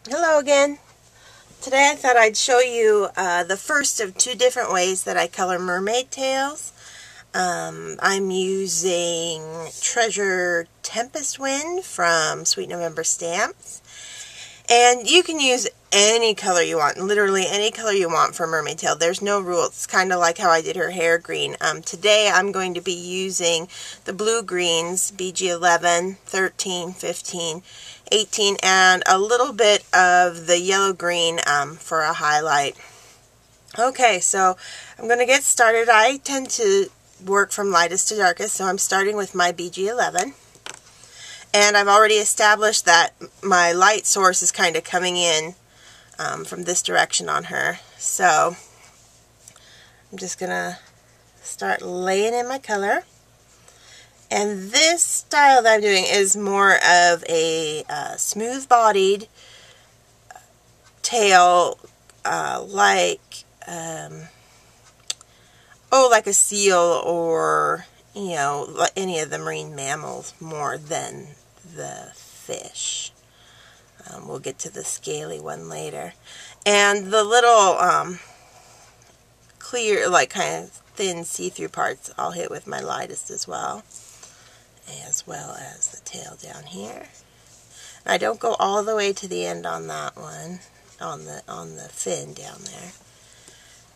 Hello again. Today I thought I'd show you the first of two different ways that I color mermaid tails. I'm using Treasure Tempestwind from Sweet November Stamps. And you can use any color you want, literally any color you want for mermaid tail. There's no rule. It's kind of like how I did her hair green. Today I'm going to be using the blue greens, BG11, 13, 15, 18, and a little bit of the yellow green for a highlight. Okay, so I'm going to get started. I tend to work from lightest to darkest, so I'm starting with my BG11. And I've already established that my light source is kind of coming in from this direction on her. So I'm just going to start laying in my color. And this style that I'm doing is more of a smooth-bodied tail, like a seal, or like any of the marine mammals, more than the fish. We'll get to the scaly one later. And the little clear, like kind of thin see-through parts I'll hit with my lightest as well as the tail down here. And I don't go all the way to the end on that one, on the fin down there.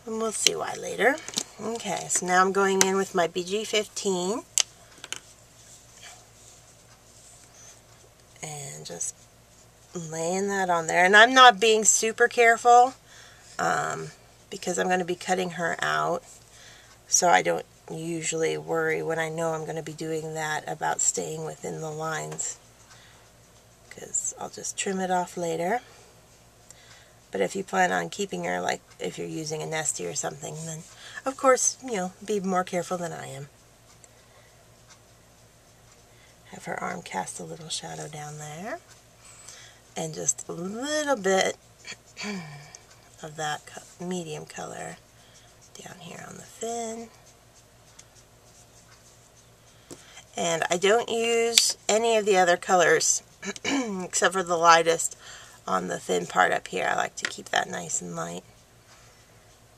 And we'll see why later. Okay, so now I'm going in with my BG15 and just laying that on there. And I'm not being super careful because I'm going to be cutting her out, so I don't usually worry when I know I'm going to be doing that about staying within the lines, because I'll just trim it off later. But if you plan on keeping her, like if you're using a nestie or something, then of course, be more careful than I am. Have her arm cast a little shadow down there. And just a little bit of that medium color down here on the fin. And I don't use any of the other colors except for the lightest on the thin part up here. I like to keep that nice and light.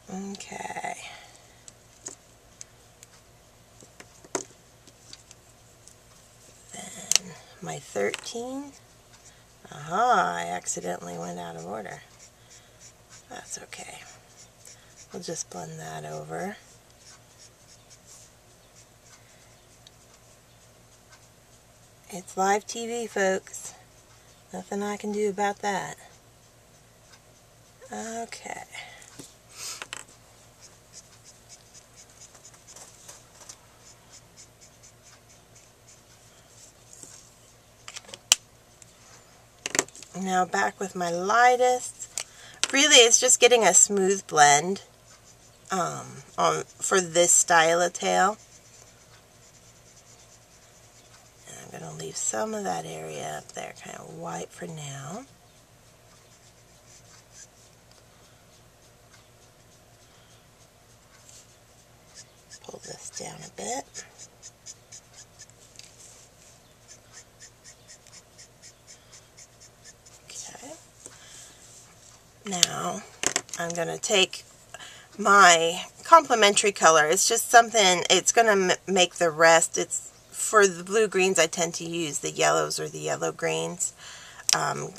Okay. Then my 13. Aha, I accidentally went out of order. That's okay. We'll just blend that over. It's live TV, folks. Nothing I can do about that. Okay. Now back with my lightest. Really, it's just getting a smooth blend for this style of tail. And I'm going to leave some of that area up there kind of white for now. Pull this down a bit. Now, I'm going to take my complementary color. It's just something, it's going to make the rest. It's for the blue greens, I tend to use the yellows or the yellow greens.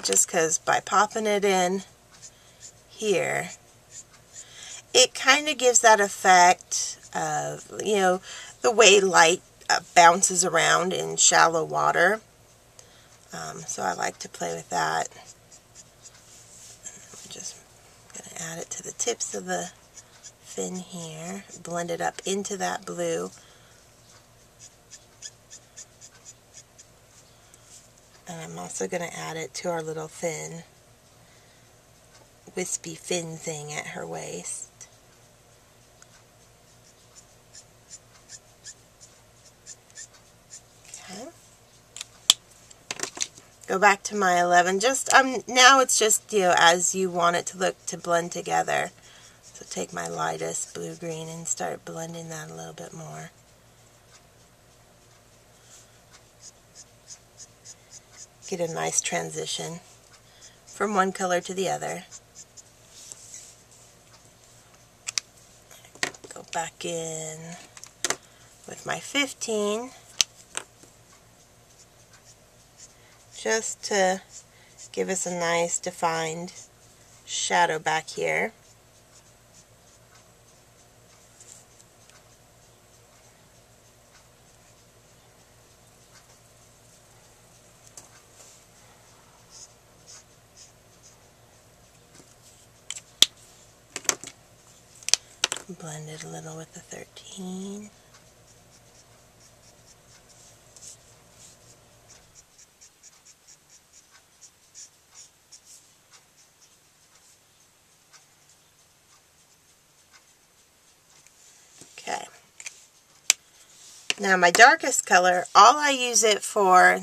Just because by popping it in here, it kind of gives that effect of, the way light bounces around in shallow water. So I like to play with that. Add it to the tips of the fin here, blend it up into that blue. And I'm also going to add it to our little thin, wispy fin thing at her waist. Okay. Go back to my 11. Just now it's just as you want it to look, to blend together. So take my lightest blue green and start blending that a little bit more. Get a nice transition from one color to the other. Go back in with my 15 just to give us a nice defined shadow back here. Blend it a little with the 13. Okay. Now my darkest color, all I use it for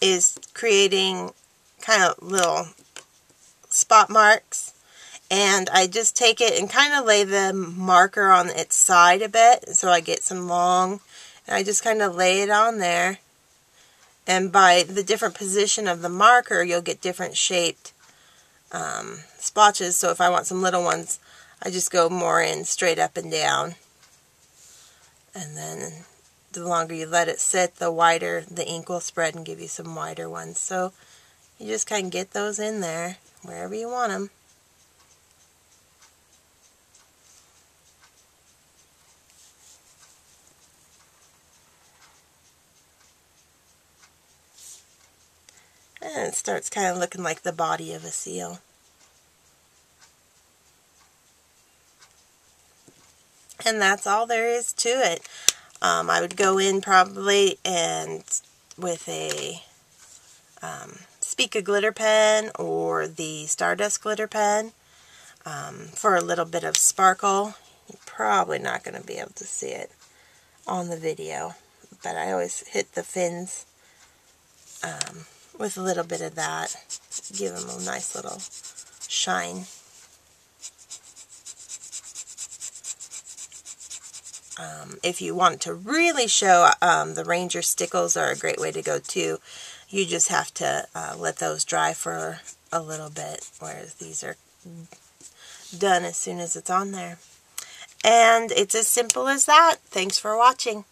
is creating kind of little spot marks. And I just take it and kind of lay the marker on its side a bit, so I get some long, and I just kind of lay it on there. And by the different position of the marker, you'll get different shaped splotches. So if I want some little ones, I just go more in straight up and down. And then the longer you let it sit, the wider the ink will spread and give you some wider ones. So you just kind of get those in there wherever you want them. And it starts kind of looking like the body of a seal. And that's all there is to it. I would go in probably and with a Spica glitter pen or the Stardust glitter pen for a little bit of sparkle. You're probably not going to be able to see it on the video, but I always hit the fins with a little bit of that, give them a nice little shine. If you want to really show, the Ranger stickles are a great way to go too. You just have to let those dry for a little bit, whereas these are done as soon as it's on there. And it's as simple as that. Thanks for watching.